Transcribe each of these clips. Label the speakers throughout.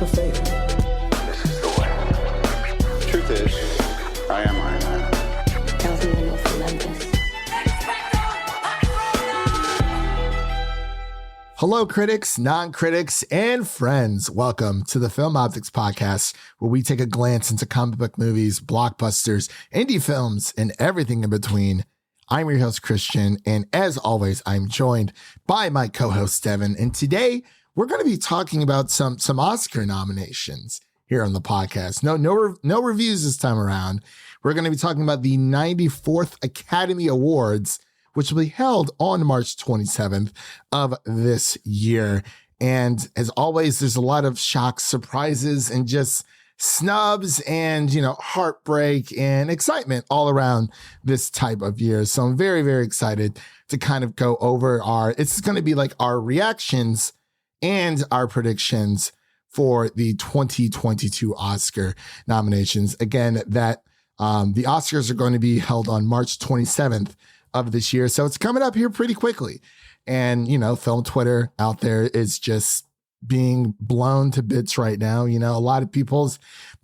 Speaker 1: of fate.
Speaker 2: This is the way. Truth is, I am Iron Man.
Speaker 3: Tells me when you'll lament this.
Speaker 4: Hello, critics, non-critics, and friends. Welcome to the Film Optix podcast, where we take a glance into comic book movies, blockbusters, indie films, and everything in between. I'm your host, Christian, and as always, I'm joined by my co-host, Devin. And today, we're going to be talking about some Oscar nominations here on the podcast. No reviews this time around. We're going to be talking about the 94th Academy Awards, which will be held on March 27th of this year. And as always, there's a lot of shocks, surprises, and just snubs and, heartbreak and excitement all around this type of year. So I'm very, very excited to kind of go over it's going to be like our reactions and our predictions for the 2022 Oscar nominations. Again, that the Oscars are going to be held on March 27th of this year. So it's coming up here pretty quickly. And, film Twitter out there is just being blown to bits right now. A lot of people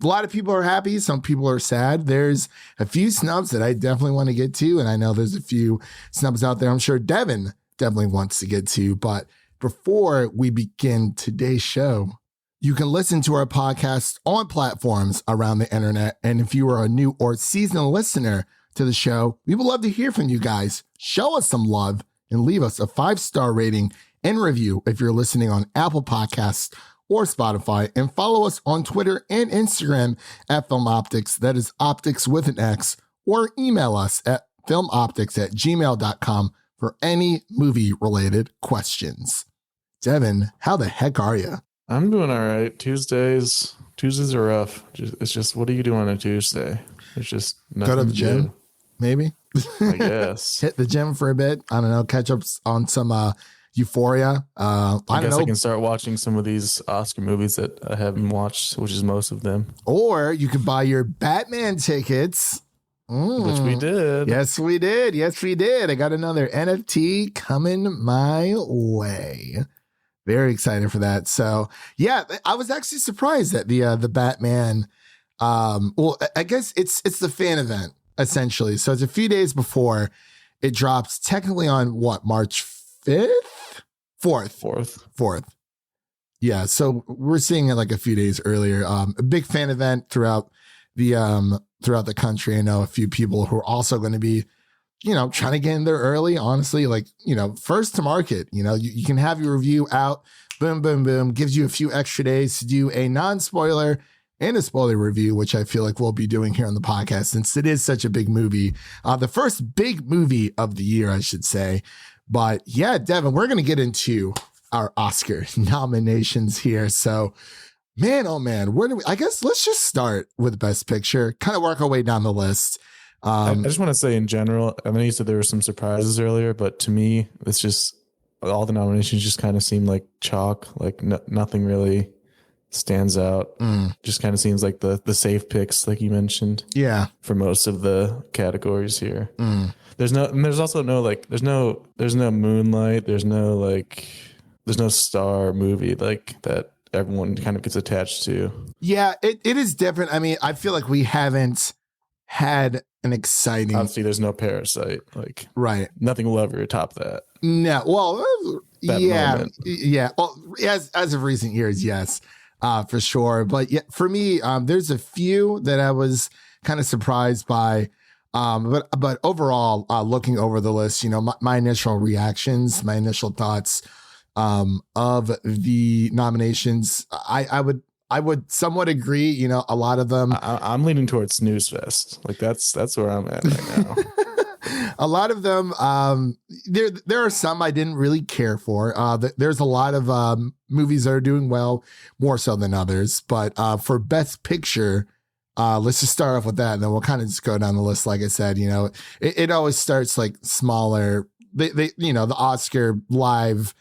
Speaker 4: are happy. Some people are sad. There's a few snubs that I definitely want to get to. And I know there's a few snubs out there I'm sure Devin definitely wants to get to. But before we begin today's show, you can listen to our podcast on platforms around the internet. And if you are a new or seasoned listener to the show, we would love to hear from you guys. Show us some love and leave us a 5-star rating and review if you're listening on Apple Podcasts or Spotify, and follow us on Twitter and Instagram at Film Optix. That is Optix with an X, or email us at filmoptix@gmail.com for any movie related questions. Devin, how the heck are you?
Speaker 5: I'm doing all right. Tuesdays are rough. It's just, what do you do on a Tuesday? It's just nothing.
Speaker 4: Go to the gym,
Speaker 5: do.
Speaker 4: Maybe.
Speaker 5: I guess.
Speaker 4: Hit the gym for a bit. I don't know. Catch up on some Euphoria. I guess
Speaker 5: I can start watching some of these Oscar movies that I haven't watched, which is most of them.
Speaker 4: Or you could buy your Batman tickets.
Speaker 5: Which we did.
Speaker 4: Yes, we did. I got another NFT coming my way. Very excited for that. So yeah, I was actually surprised that the Batman. I guess it's the fan event essentially. So it's a few days before it drops. Technically on what, March 5th, 4th. Yeah. So we're seeing it like a few days earlier. A big fan event throughout the country. I know a few people who are also going to be, trying to get in there early, honestly, first to market. You can have your review out, boom, boom, boom, gives you a few extra days to do a non-spoiler and a spoiler review, which I feel like we'll be doing here on the podcast since it is such a big movie. The first big movie of the year, I should say. But yeah, Devin, we're going to get into our Oscar nominations here. So, man, oh man, I guess let's just start with Best Picture, kind of work our way down the list.
Speaker 5: I just want to say in general, I know you said there were some surprises earlier, but to me, it's just all the nominations just kind of seem like chalk, like nothing really stands out. Just kind of seems like the safe picks, like you mentioned. Yeah, for most of the categories here. There's no Moonlight. There's no star movie like that everyone kind of gets attached to. Yeah, it is different. I mean, I feel like we haven't had an exciting. Obviously, there's no Parasite. Right. Nothing will ever top that. No. Well, moment. Yeah. Well, as of recent years, yes, for sure. But yeah, for me, there's a few that I was kind of surprised by. But overall, looking over the list, my initial reactions, my initial thoughts of the nominations, I would somewhat agree. A lot of them. I'm leaning towards Snooze Fest. That's where I'm at right now. A lot of them. There are some I didn't really care for. There's a lot of movies that are doing well, more so than others. But for Best Picture, let's just start off with that, and then we'll kind of just go down the list. Like I said, it always starts like smaller. The Oscar live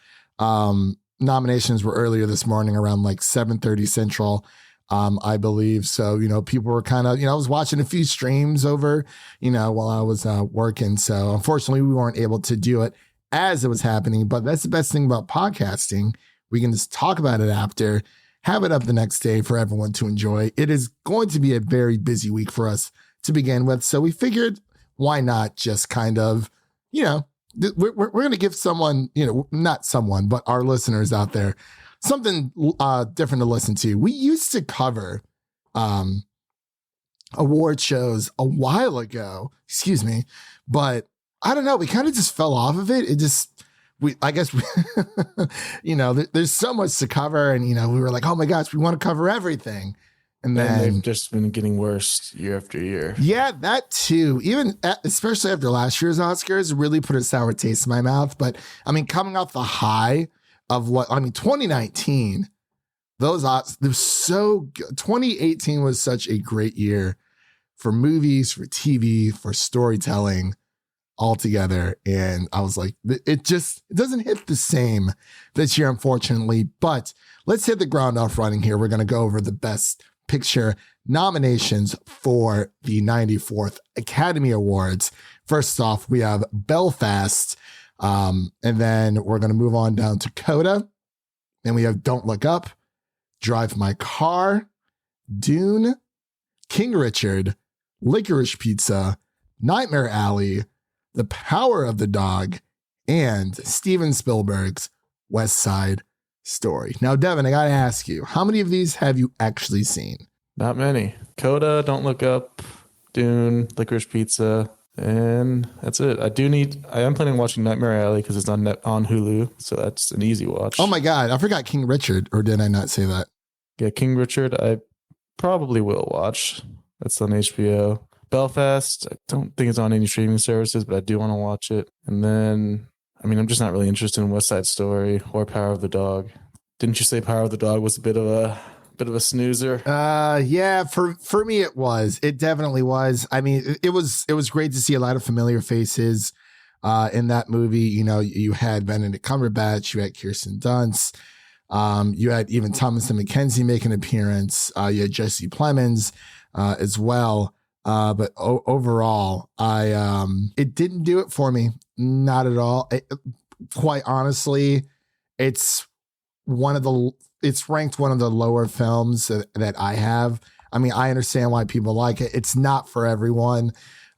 Speaker 5: nominations were earlier this morning around like 7:30 Central, I believe. So, people were kind of, I was watching a few streams over, while I was working. So unfortunately we weren't able to do it as it was happening, but that's the best thing about podcasting. We can just talk about it after
Speaker 4: have it up the next day for everyone to enjoy. It is going to be a very busy week for us to begin with. So we figured, why not just kind of, we're going to give someone, not someone, but our listeners out there, something different to listen to. We used to cover award shows a while ago, but I don't know. We kind of just fell off of it. There's so much to cover, and we were like, oh my gosh, we want to cover everything. And then
Speaker 5: they've just been getting worse year after year.
Speaker 4: Yeah, that too. Especially after last year's Oscars, really put a sour taste in my mouth. But I mean, coming off the high of 2019, those Oscars, they're so good. 2018 was such a great year for movies, for TV, for storytelling altogether. And I was like, it doesn't hit the same this year, unfortunately. But let's hit the ground off running here. We're going to go over the best picture nominations for the 94th Academy Awards. First off, we have Belfast, and then we're going to move on down to Coda. Then we have Don't Look Up, Drive My Car, Dune, King Richard, Licorice Pizza, Nightmare Alley, The Power of the Dog, and Steven Spielberg's West Side Story. Now, Devin, I gotta ask you, how many of these have you actually seen?
Speaker 5: Not many. Coda, Don't Look Up, Dune, Licorice Pizza, and that's it. I am planning on watching Nightmare Alley because it's on Hulu, so that's an easy watch.
Speaker 4: Oh my God, I forgot King Richard, or did I not say that?
Speaker 5: Yeah, King Richard, I probably will watch. That's on HBO. Belfast, I don't think it's on any streaming services, but I do want to watch it. And then, I'm just not really interested in West Side Story or Power of the Dog. Didn't you say Power of the Dog was a bit of a snoozer?
Speaker 4: Yeah, for me it was. It definitely was. I mean, it was great to see a lot of familiar faces in that movie. You had Benedict Cumberbatch, you had Kirsten Dunst, you had even Thomas and Mackenzie make an appearance. You had Jesse Plemons as well. But overall, it didn't do it for me. Not at all. Quite honestly, it's ranked one of the lower films that I have. I mean, I understand why people like it. It's not for everyone.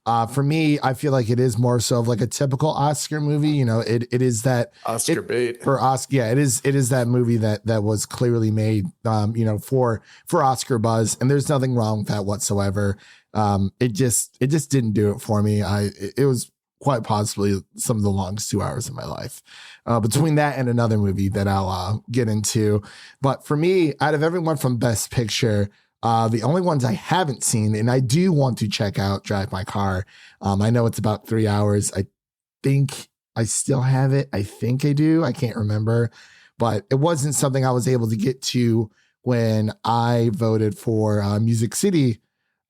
Speaker 4: For me, I feel like it is more so of like a typical Oscar movie. It is that
Speaker 5: Oscar bait
Speaker 4: for Oscar. Yeah, it is that movie that was clearly made, for Oscar buzz, and there's nothing wrong with that whatsoever. It just didn't do it for me. It was quite possibly some of the longest 2 hours of my life, between that and another movie that I'll get into. But for me, out of everyone from Best Picture, the only ones I haven't seen, and I do want to check out, Drive My Car. I know it's about 3 hours. I think I still have it. I think I do. I can't remember, but it wasn't something I was able to get to when I voted for Music City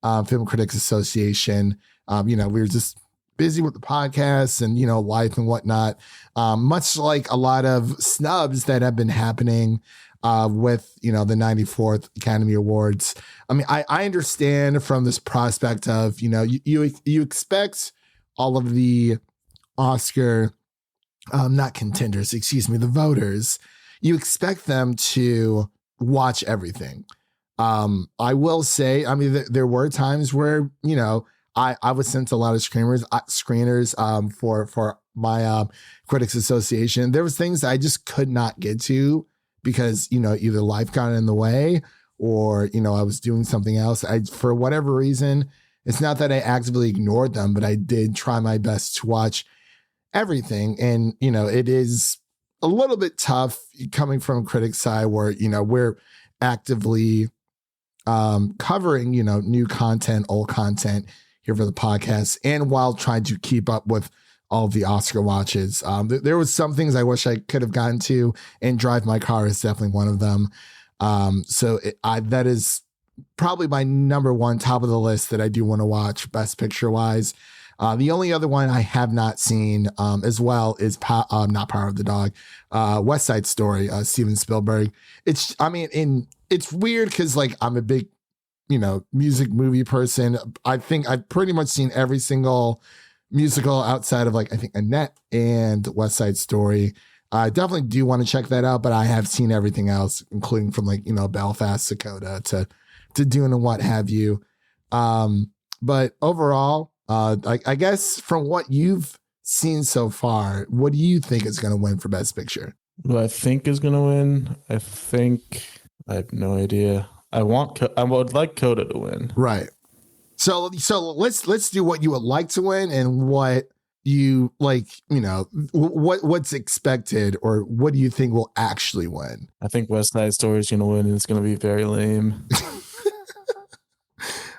Speaker 4: Film Critics Association. We were just busy with the podcast and, life and whatnot. Much like a lot of snubs that have been happening with, the 94th Academy Awards. I mean, I understand from this prospect of, you expect all of the Oscar, not contenders, the voters, you expect them to watch everything. I will say, there were times where, I was sent a lot of screeners for my Critics Association. There was things that I just could not get to because, either life got in the way or, I was doing something else. For whatever reason, it's not that I actively ignored them, but I did try my best to watch everything. And, it is a little bit tough coming from critics' side where, we're actively covering, new content, old content here for the podcast, and while trying to keep up with all of the Oscar watches. There was some things I wish I could have gotten to, and Drive My Car is definitely one of them. That is probably my number one, top of the list that I do want to watch, Best Picture wise. The only other one I have not seen as well is not Power of the Dog, West Side Story, Steven Spielberg. It's weird because I'm a big, music movie person. I think I've pretty much seen every single musical outside of I think Annette and West Side Story. I definitely do want to check that out, but I have seen everything else, including from like, Belfast, Dakota to Dune and what have you. But overall, I guess from what you've seen so far, what do you think is going to win for Best Picture?
Speaker 5: Who I think is going to win? I have no idea. I would like Coda to win.
Speaker 4: Right. So let's do what you would like to win and what you like, what's expected, or what do you think will actually win?
Speaker 5: I think West Side Story is going to win, and it's going to be very lame.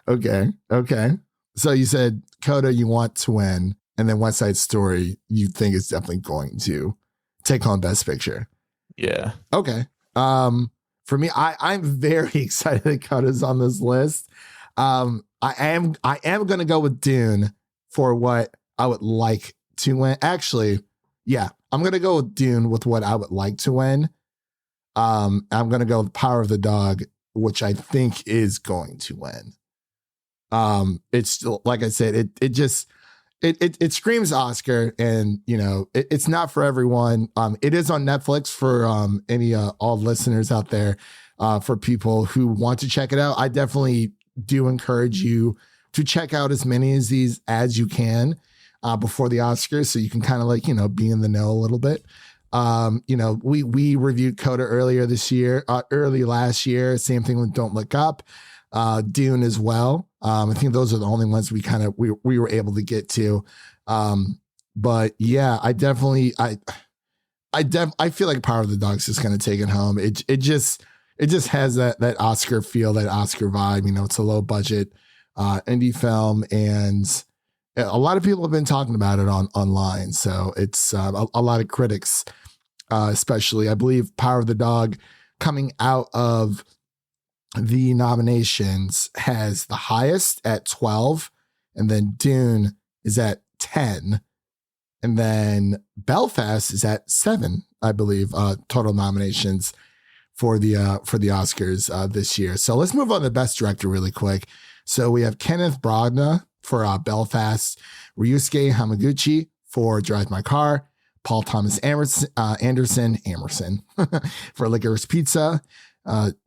Speaker 4: Okay. So you said Coda you want to win, and then West Side Story you think is definitely going to take home Best Picture.
Speaker 5: Yeah.
Speaker 4: Okay. For me, I'm very excited that Coda's on this list. I am going to go with Dune for what I would like to win. Actually, yeah, I'm going to go with Dune with what I would like to win. I'm going to go with Power of the Dog, which I think is going to win. It's still, like I said, it screams Oscar, and it's not for everyone. It is on Netflix for any all listeners out there. For people who want to check it out, I definitely do encourage you to check out as many of these as you can before the Oscars, so you can kind of be in the know a little bit. We reviewed Coda early last year. Same thing with Don't Look Up, Dune as well. I think those are the only ones we were able to get to. But yeah, I feel like Power of the Dog's just going to take it home. It just has that Oscar feel, that Oscar vibe. It's a low budget indie film, and a lot of people have been talking about it online. So it's a lot of critics, especially, I believe Power of the Dog coming out of the nominations has the highest at 12, and then Dune is at 10, and then Belfast is at 7, I believe, total nominations for the Oscars this year. So let's move on to Best Director really quick. So we have Kenneth Branagh for Belfast, Ryusuke Hamaguchi for Drive My Car, Paul Thomas Anderson for Licorice Pizza,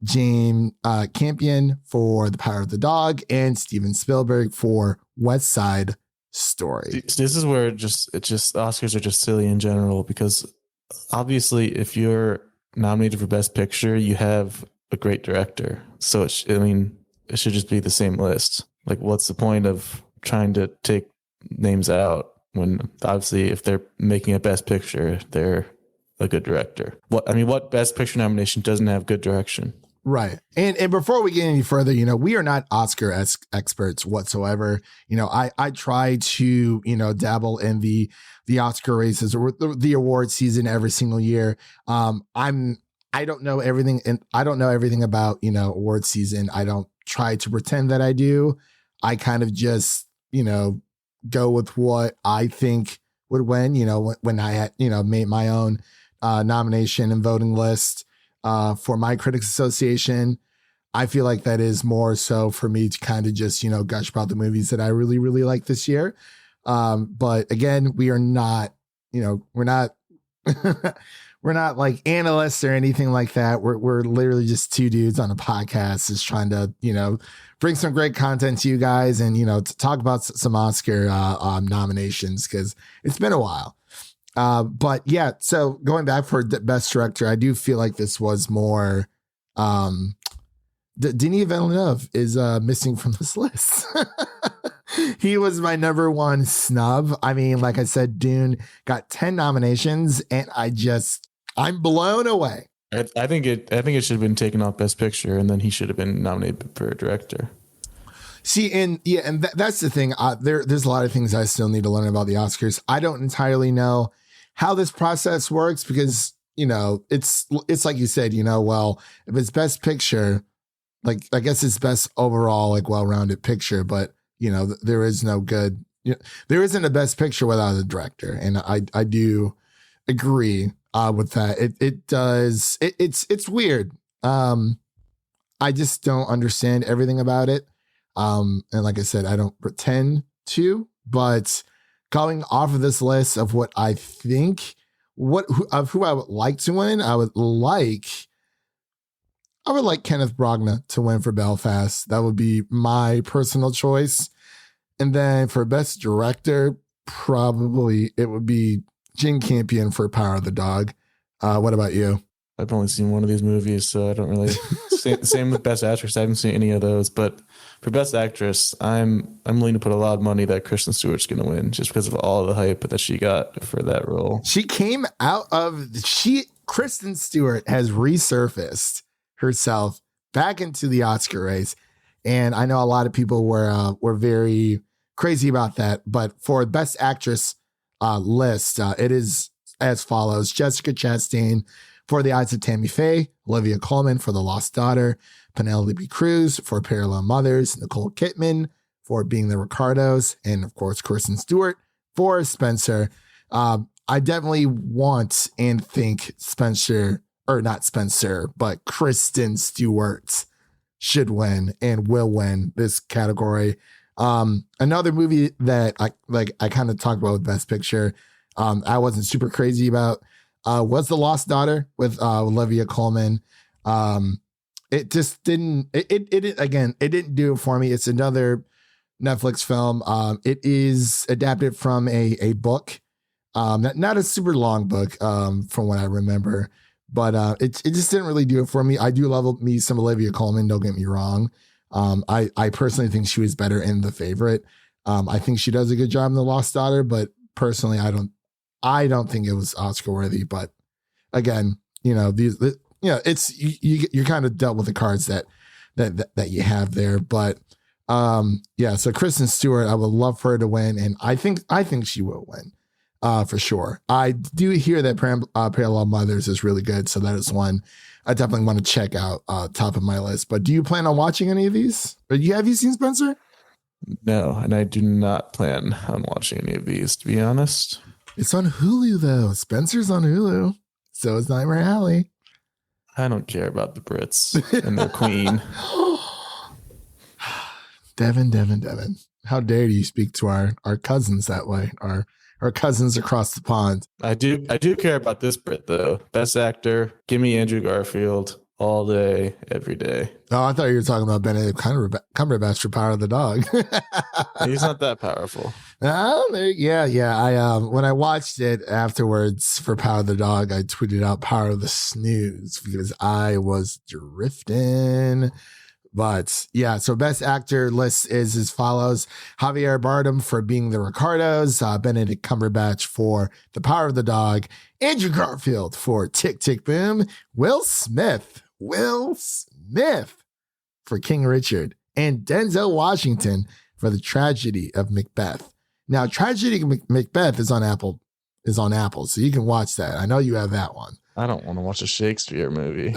Speaker 4: James Campion for The Power of the Dog, and Steven Spielberg for West Side Story.
Speaker 5: This is where Oscars are just silly in general, because obviously if you're nominated for Best Picture, you have a great director. So it should just be the same list. Like, what's the point of trying to take names out when obviously if they're making a Best Picture, they're a good director? What Best Picture nomination doesn't have good direction?
Speaker 4: Right. And before we get any further, we are not Oscar experts whatsoever. I try to, dabble in the Oscar races or the award season every single year. I don't know everything, and I don't know everything about, award season. I don't try to pretend that I do. I kind of just, go with what I think would win, when I had, made my own nomination and voting list for my Critics Association. I feel like that is more so for me to kind of just, gush about the movies that I really, really like this year. But again, we are not, we're not, we're not like analysts or anything like that. We're literally just two dudes on a podcast just trying to, bring some great content to you guys and, to talk about some Oscar nominations, because it's been a while. But yeah, so going back for Best Director, I do feel like this was more, Denis Villeneuve is missing from this list. He was my number one snub. Like I said, Dune got 10 nominations, and I'm blown away.
Speaker 5: I think it should have been taken off Best Picture, and then he should have been nominated for Director.
Speaker 4: See, and that's the thing. There's a lot of things I still need to learn about the Oscars. I don't entirely know how this process works, because it's like you said, well, if it's Best Picture, like I guess it's best overall, like well-rounded picture, but there is no good, there isn't a Best Picture without a director, and I do agree with that. It's weird. I just don't understand everything about it. And like I said, I don't pretend to, but going off of this list of what I think who I would like to win, I would like Kenneth Branagh to win for Belfast. That would be my personal choice. And then for best director, probably it would be Jane Campion for Power of the Dog. What about you?
Speaker 5: I've only seen one of these movies, so I don't really. Same with best actress. I haven't seen any of those, but for best actress, I'm willing to put a lot of money that Kristen Stewart's going to win, just because of all the hype that she got for that role.
Speaker 4: Kristen Stewart has resurfaced herself back into the Oscar race, and I know a lot of people were very crazy about that. But for best actress list, it is as follows: Jessica Chastain for The Eyes of Tammy Faye, Olivia Colman for The Lost Daughter, Penelope Cruz for Parallel Mothers, Nicole Kidman for Being the Ricardos, and of course Kristen Stewart for Spencer. I definitely want and think but Kristen Stewart should win and will win this category. Another movie that I kind of talked about with Best Picture, I wasn't super crazy about, was The Lost Daughter with Olivia Colman. It just didn't, it didn't do it for me. It's another Netflix film. It is adapted from a book, not a super long book, from what I remember, but it just didn't really do it for me. I do love me some Olivia Colman, don't get me wrong. I personally think she was better in The Favorite. I think she does a good job in The Lost Daughter, but personally, I don't think it was Oscar worthy. But again, it's you're kind of dealt with the cards that you have there. But so Kristen Stewart, I would love for her to win, and I think she will win for sure. I do hear that Parallel Mothers is really good, so that is one I definitely want to check out, top of my list. But do you plan on watching any of these? Have you seen Spencer?
Speaker 5: No, and I do not plan on watching any of these, to be honest.
Speaker 4: It's on Hulu, though. Spencer's on Hulu. So is Nightmare Alley.
Speaker 5: I don't care about the Brits and their queen.
Speaker 4: Devin. How dare you speak to our cousins that way? Our cousins across the pond.
Speaker 5: I do care about this Brit, though. Best actor, give me Andrew Garfield all day, every day.
Speaker 4: Oh, I thought you were talking about Benedict Cumberbatch for Power of the Dog.
Speaker 5: He's not that powerful.
Speaker 4: Yeah. I when I watched it afterwards for Power of the Dog, I tweeted out Power of the Snooze because I was drifting. But yeah, so best actor list is as follows: Javier Bardem for Being the Ricardos, Benedict Cumberbatch for The Power of the Dog, Andrew Garfield for Tick, Tick, Boom, Will Smith for King Richard, and Denzel Washington for The Tragedy of Macbeth. Now, Tragedy of Macbeth is on Apple, so you can watch that. I know you have that one.
Speaker 5: I don't want to watch a Shakespeare movie.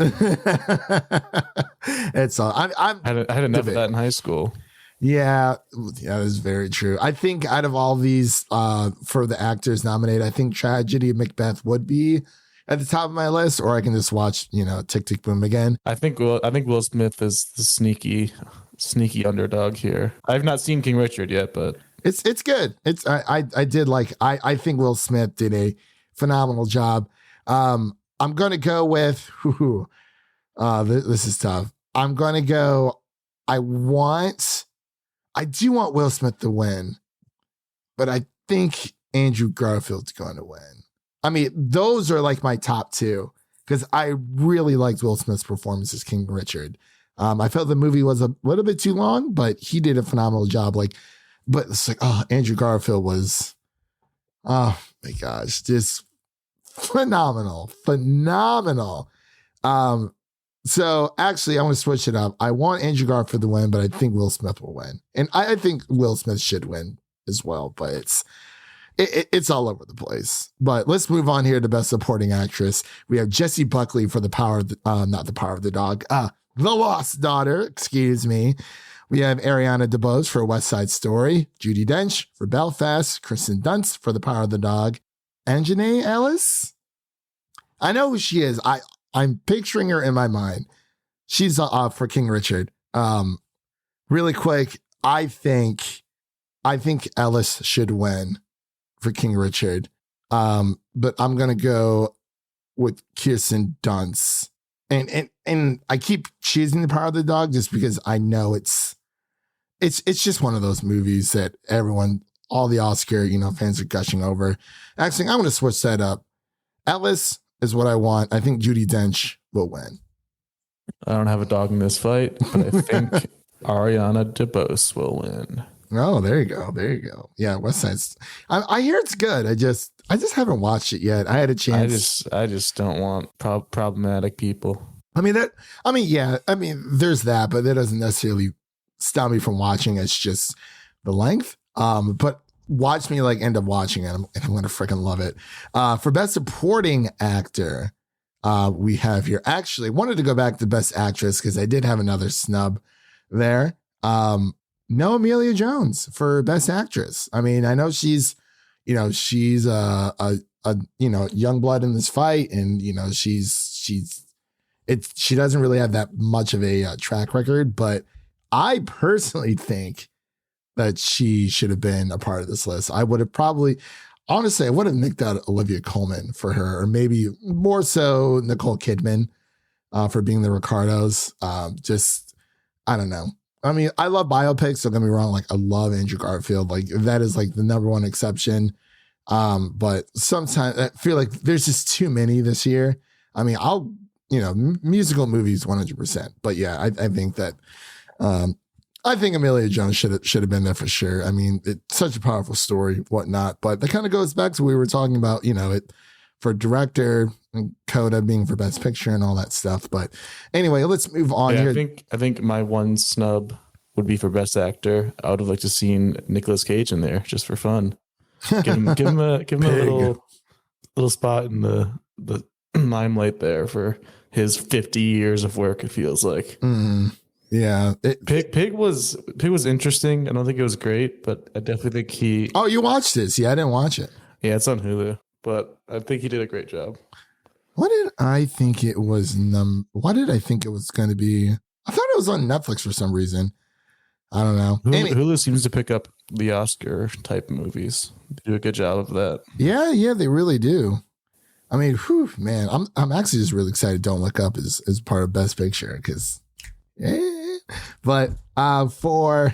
Speaker 4: It's all. I
Speaker 5: had enough of that in high school.
Speaker 4: Yeah, that is very true. I think out of all these, for the actors nominated, I think Tragedy of Macbeth would be at the top of my list, or I can just watch, Tick, Tick, Boom again.
Speaker 5: I think Will Smith is the sneaky underdog here. I've not seen King Richard yet, but
Speaker 4: it's good. I think Will Smith did a phenomenal job. I'm going to go with, this is tough. I'm going to go, I do want Will Smith to win, but I think Andrew Garfield's going to win. I mean, those are like my top two, because I really liked Will Smith's performance as King Richard. I felt the movie was a little bit too long, but he did a phenomenal job. But it's like, Andrew Garfield was, oh my gosh, just phenomenal. So actually, I want to switch it up. I want Andrew Garfield to win, but I think Will Smith will win, and I think Will Smith should win as well. But it's all over the place. But let's move on here to Best Supporting Actress. We have Jessie Buckley for not The Power of the Dog, The Lost Daughter. Excuse me. We have Ariana DeBose for West Side Story, Judi Dench for Belfast, Kristen Dunst for The Power of the Dog, and Janae Ellis. I know who she is. I'm picturing her in my mind. She's for King Richard. Really quick, I think Ellis should win for King Richard. But I'm gonna go with Kirsten Dunst. And I keep choosing The Power of the Dog just because I know it's just one of those movies that everyone, all the Oscar, fans are gushing over. Actually, I'm going to switch that up. Atlas is what I want. I think Judi Dench will win.
Speaker 5: I don't have a dog in this fight, but I think Ariana DeBose will win.
Speaker 4: Oh, there you go. There you go. Yeah, West Side's. I hear it's good. I just haven't watched it yet. I had a chance.
Speaker 5: I just don't want problematic people.
Speaker 4: There's that, but that doesn't necessarily stop me from watching. It's just the length. But watch me end up watching it, and I'm gonna freaking love it. For Best Supporting Actor, we have here. Actually, wanted to go back to Best Actress because I did have another snub there. No Amelia Jones for Best Actress. I know she's a young blood in this fight, and she doesn't really have that much of a track record, but I personally think that she should have been a part of this list. I would have honestly, I would have nicked out Olivia Colman for her, or maybe more so Nicole Kidman for being the Ricardos. I don't know. I love biopics. Don't get me wrong. I love Andrew Garfield. That is the number one exception. But sometimes I feel like there's just too many this year. Musical movies 100%. But yeah, I think that I think Amelia Jones should have been there for sure. It's such a powerful story, whatnot. But that kind of goes back to what we were talking about, it for director and Coda being for Best Picture and all that stuff. But anyway, let's move on here.
Speaker 5: I think my one snub would be for Best Actor. I would have liked to seen Nicolas Cage in there just for fun. Give him a little spot in the limelight there for his 50 years of work. It feels like.
Speaker 4: Yeah,
Speaker 5: Pig was interesting. I don't think it was great, but I definitely think
Speaker 4: Oh, you watched this? Yeah, I didn't watch it.
Speaker 5: Yeah, it's on Hulu, but I think he did a great job.
Speaker 4: What did I think it was? What did I think it was going to be? I thought it was on Netflix for some reason. I don't know.
Speaker 5: Hulu seems to pick up the Oscar type movies. They do a good job of that.
Speaker 4: Yeah, they really do. Man, I'm actually just really excited. Don't Look Up is part of Best Picture because. But for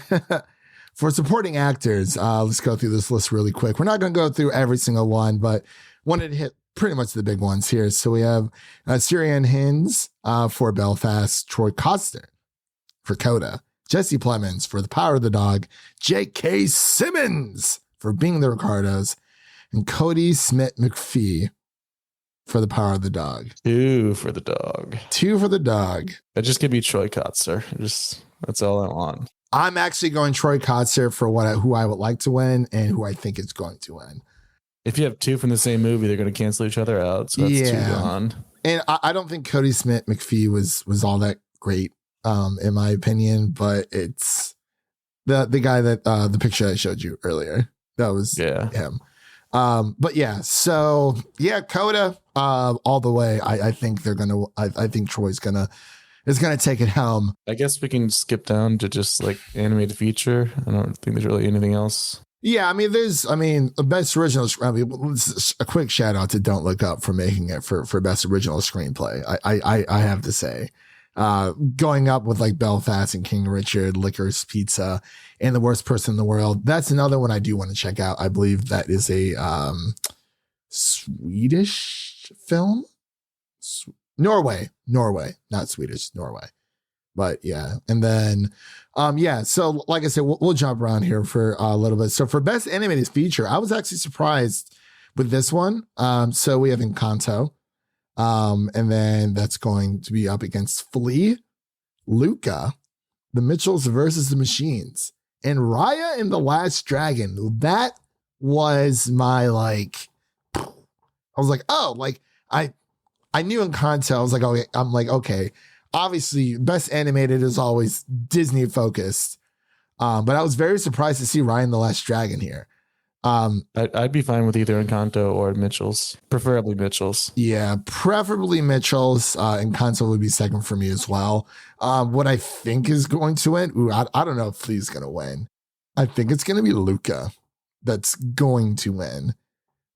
Speaker 4: supporting actors, let's go through this list really quick. We're not going to go through every single one, but wanted to hit pretty much the big ones here. So we have Sirianne Hinds for Belfast, Troy Kotsur for Coda, Jesse Plemons for The Power of the Dog, J.K. Simmons for Being the Ricardos, and Cody Smith McPhee for The Power of the Dog.
Speaker 5: 2 for the dog.
Speaker 4: That
Speaker 5: just give me Troy Kotsur. That's all I want.
Speaker 4: I'm actually going Troy Kotsur for who I would like to win and who I think is going to win.
Speaker 5: If you have 2 from the same movie, they're going to cancel each other out. So that's 2 gone.
Speaker 4: And I don't think Cody Smith McPhee was all that great, in my opinion. But it's the guy that the picture I showed you earlier. That was him. But yeah, so yeah, Coda, all the way. I think I think Troy's is gonna take it home.
Speaker 5: I guess we can skip down to just animated feature. I don't think there's really anything else.
Speaker 4: Yeah, there's best original. A quick shout out to Don't Look Up for making it for best original screenplay. I have to say, going up with Belfast and King Richard, Licorice Pizza, and The Worst Person in the World. That's another one I do want to check out. I believe that is a Swedish film. Norway, not Swedish, Norway. But yeah, and then so like I said, we'll jump around here for a little bit. So for best animated feature, I was actually surprised with this one. So we have Encanto, and then that's going to be up against Flea, Luca, The Mitchells versus the Machines, and Raya and the Last Dragon. That was my I was I knew Encanto. I was okay. Obviously, best animated is always Disney focused. But I was very surprised to see Raya and the Last Dragon here.
Speaker 5: I'd be fine with either Encanto or Mitchell's, preferably Mitchell's.
Speaker 4: Yeah, preferably Mitchell's. Encanto would be second for me as well. What I think is going to win, I don't know if Flea's going to win. I think it's going to be Luca that's going to win.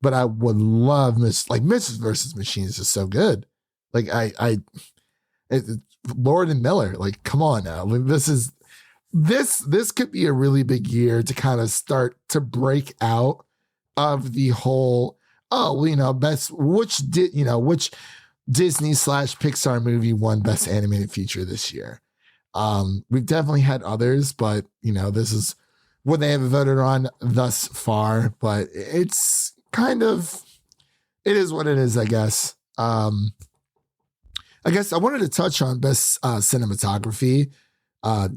Speaker 4: but I would love Mrs. versus Machines is so good. Like Lord and Miller, like, come on now. Like, this could be a really big year to kind of start to break out of the whole, which Disney / Pixar movie won Best Animated Feature this year. We've definitely had others, but this is what they have voted on thus far, but it's kind of, it is what it is, I guess. I guess I wanted to touch on Best Cinematography.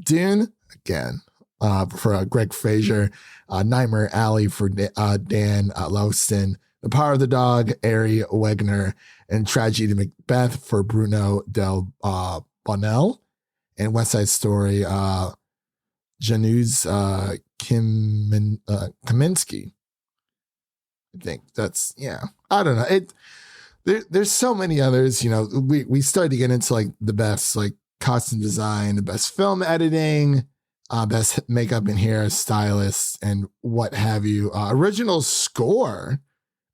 Speaker 4: Dune, again, for Greg Fraser, Nightmare Alley for Dan Laustin, The Power of the Dog, Ari Wegner, and Tragedy Macbeth for Bruno Del Bonnell, and West Side Story, Janusz Kaminski. I think that's, I don't know. There's so many others, we started to get into like the best, like, costume design, the best film editing, best makeup and hair stylist, and what have you. Original score.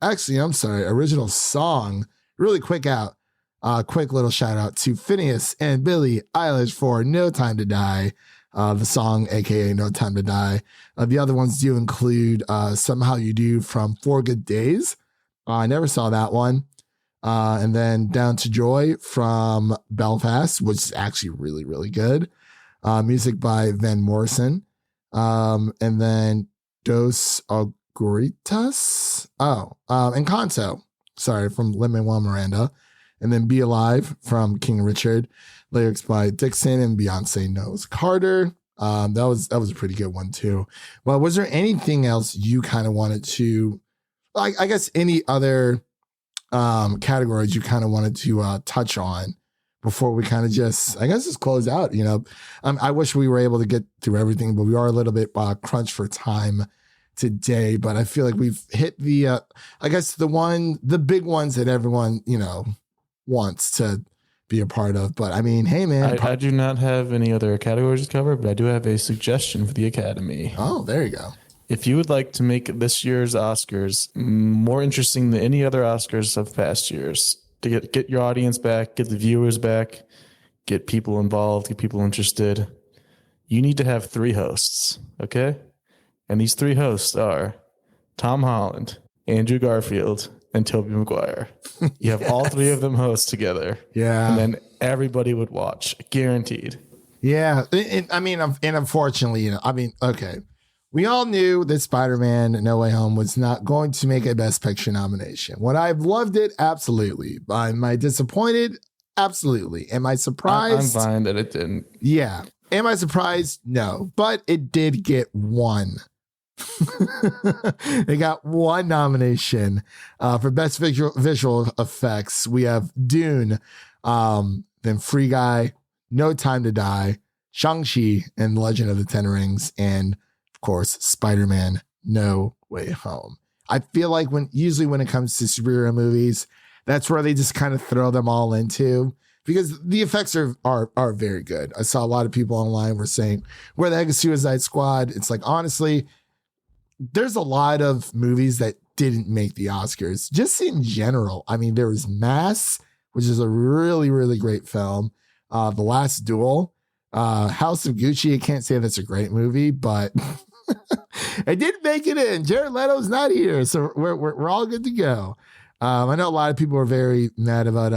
Speaker 4: Actually, I'm sorry, original song. Really quick little shout out to Phineas and Billie Eilish for No Time to Die. The song, aka No Time to Die. The other ones do include Somehow You Do from 4 Good Days. I never saw that one. And then Down to Joy from Belfast, which is actually really, really good. Music by Van Morrison. And then Dos Auguritas. Encanto. Sorry, from Lin-Manuel Miranda. And then Be Alive from King Richard. Lyrics by Dixon and Beyonce Knows Carter. That was a pretty good one too. Well, was there anything else you kind of wanted to, I guess, any other categories you kind of wanted to touch on before we kind of just close out? I wish we were able to get through everything, but we are a little bit crunched for time today. But I feel like we've hit the the big ones that everyone wants to be a part of. But I mean, hey man,
Speaker 5: I do not have any other categories to cover, but I do have a suggestion for the Academy.
Speaker 4: Oh, there you go.
Speaker 5: If you would like to make this year's Oscars more interesting than any other Oscars of past years, to get your audience back, get the viewers back, get people involved, get people interested, you need to have 3 hosts, okay? And these 3 hosts are Tom Holland, Andrew Garfield, and Tobey Maguire. You have all 3 of them hosts together.
Speaker 4: Yeah.
Speaker 5: And then everybody would watch, guaranteed.
Speaker 4: Yeah. Unfortunately, okay. We all knew that Spider-Man No Way Home was not going to make a Best Picture nomination. Would I have loved it? Absolutely. Am I disappointed? Absolutely. Am I surprised?
Speaker 5: I'm fine that it didn't.
Speaker 4: Yeah. Am I surprised? No. But it did get 1. They got 1 nomination for Best Visual Effects. We have Dune, then Free Guy, No Time to Die, Shang-Chi, and Legend of the Ten Rings, and of course, Spider-Man No Way Home. I feel like usually when it comes to superhero movies, that's where they just kind of throw them all into, because the effects are very good. I saw a lot of people online were saying, where the heck is Suicide Squad? It's like, honestly, there's a lot of movies that didn't make the Oscars, just in general. I mean, there was Mass, which is a really, really great film. The Last Duel, House of Gucci. I can't say that's a great movie, but it didn't make it in. Jared Leto's not here, so we're all good to go. I know a lot of people are very mad about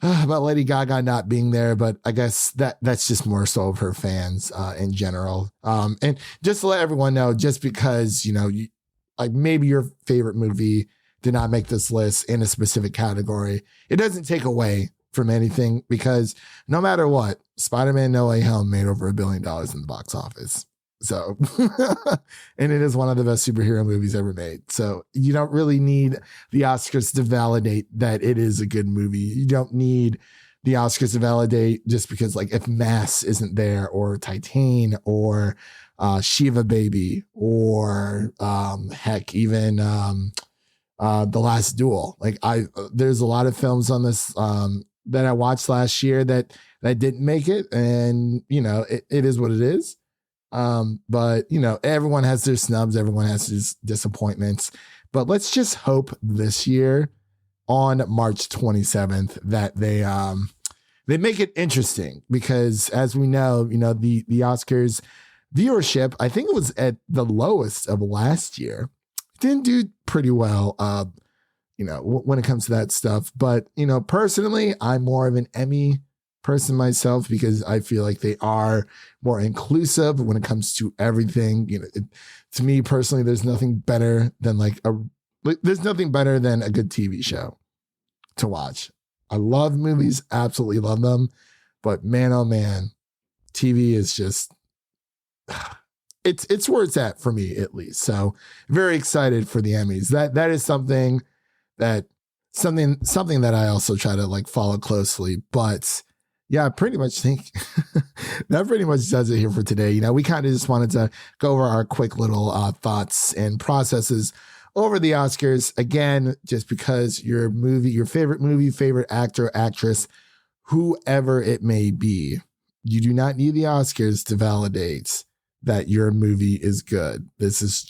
Speaker 4: Lady Gaga not being there, but I guess that's just more so of her fans in general. And just to let everyone know, just because maybe your favorite movie did not make this list in a specific category, it doesn't take away from anything, because no matter what, Spider-Man No Way Home made over $1 billion in the box office. So, and it is one of the best superhero movies ever made. So you don't really need the Oscars to validate that it is a good movie. You don't need the Oscars to validate just because, like, if Mass isn't there, or Titan, or Shiva Baby, or even The Last Duel. Like, there's a lot of films on this that I watched last year that didn't make it, and it is what it is. But everyone has their snubs, everyone has his disappointments. But let's just hope this year on March 27th that they make it interesting, because as we know, the Oscars viewership, I think it was at the lowest of last year. Didn't do pretty well, when it comes to that stuff. But, personally, I'm more of an Emmy person myself, because I feel like they are more inclusive when it comes to everything. To me personally, there's nothing better than a good TV show to watch. I love movies, absolutely love them, but man, oh man, TV is just, it's where it's at for me, at least. So very excited for the Emmys. That is something that I also try to follow closely. But yeah, I pretty much think that pretty much does it here for today. We kind of just wanted to go over our quick little thoughts and processes over the Oscars. Again, just because your favorite actor, actress, whoever it may be, you do not need the Oscars to validate that your movie is good. This is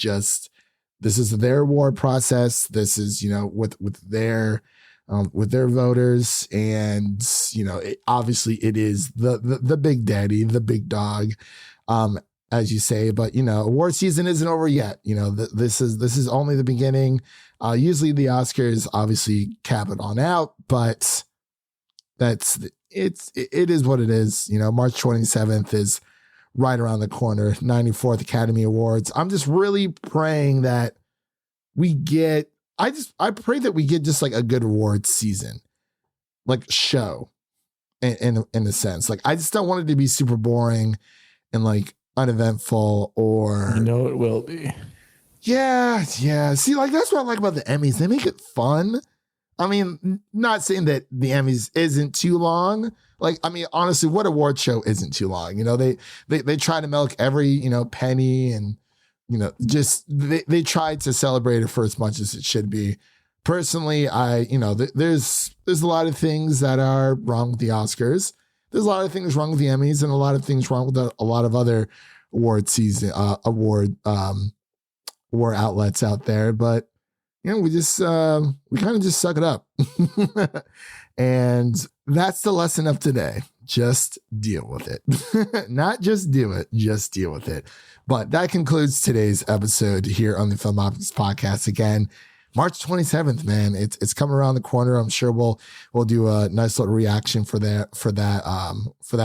Speaker 4: their award process. This is, with their voters, and obviously it is the big daddy, the big dog, as you say. But award season isn't over yet. This is only the beginning. Usually the Oscars obviously cap it on out, but it is what it is. March 27th is right around the corner. 94th Academy Awards. I'm just really praying that we get. I pray that we get just a good awards season, show, in a sense. I just don't want it to be super boring and uneventful, or
Speaker 5: it will be.
Speaker 4: Yeah. See, that's what I like about the Emmys. They make it fun. I mean, not saying that the Emmys isn't too long. Honestly, what award show isn't too long? They try to milk every penny, and just they tried to celebrate it for as much as it should be. Personally, there's a lot of things that are wrong with the Oscars. There's a lot of things wrong with the Emmys, and a lot of things wrong with a lot of other award outlets out there. But we kind of just suck it up. And that's the lesson of today. Just deal with it. Not just do it, just deal with it. But that concludes today's episode here on the Film Optix podcast. Again, March 27th, man, it's coming around the corner. I'm sure we'll do a nice little reaction for that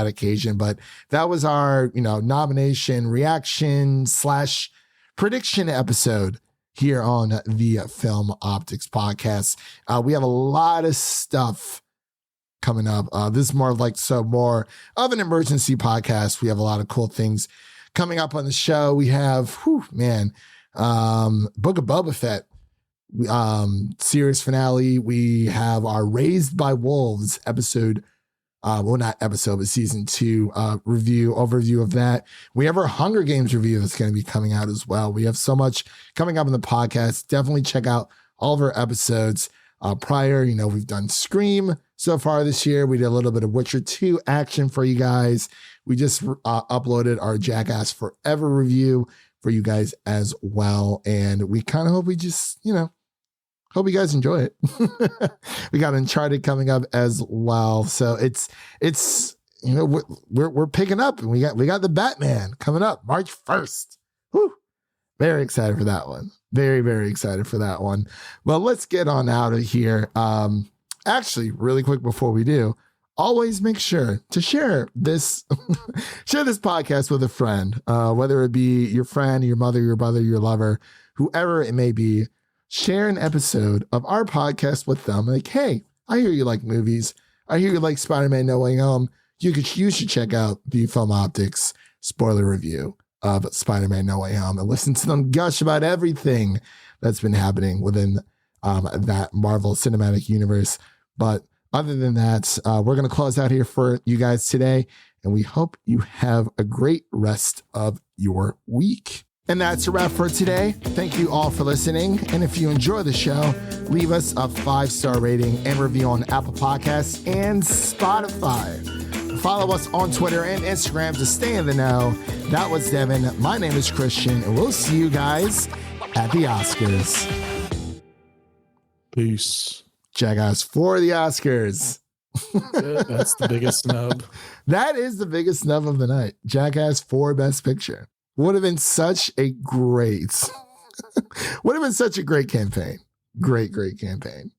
Speaker 4: occasion. But that was our, nomination reaction / prediction episode here on the Film Optix podcast. We have a lot of stuff coming up. This is more of an emergency podcast. We have a lot of cool things coming up on the show. We have, Book of Boba Fett series finale. We have our Raised by Wolves episode, but season 2 overview of that. We have our Hunger Games review that's going to be coming out as well. We have so much coming up in the podcast. Definitely check out all of our episodes prior. We've done Scream so far this year. We did a little bit of Witcher 2 action for you guys. We just uploaded our Jackass Forever review for you guys as well. And we kind of hope hope you guys enjoy it. We got Uncharted coming up as well. So it's we're picking up, and we got the Batman coming up March 1st. Whew. Very excited for that one. Very, very excited for that one. Well, let's get on out of here. Actually, really quick before we do, always make sure to share this podcast with a friend, whether it be your friend, your mother, your brother, your lover, whoever it may be. Share an episode of our podcast with them. Hey, I hear you like movies. I hear you like Spider-Man No Way Home. You should check out the Film Optix spoiler review of Spider-Man No Way Home and listen to them gush about everything that's been happening within that Marvel Cinematic Universe. But other than that, we're going to close out here for you guys today, and we hope you have a great rest of your week. And that's a wrap for today. Thank you all for listening. And if you enjoy the show, leave us a 5-star rating and review on Apple Podcasts and Spotify. Follow us on Twitter and Instagram to stay in the know. That was Devin. My name is Christian, and we'll see you guys at the Oscars.
Speaker 5: Peace.
Speaker 4: Jackass for the Oscars.
Speaker 5: That's the biggest snub.
Speaker 4: That is the biggest snub of the night. Jackass for Best Picture. Would have been such a great campaign. Great campaign.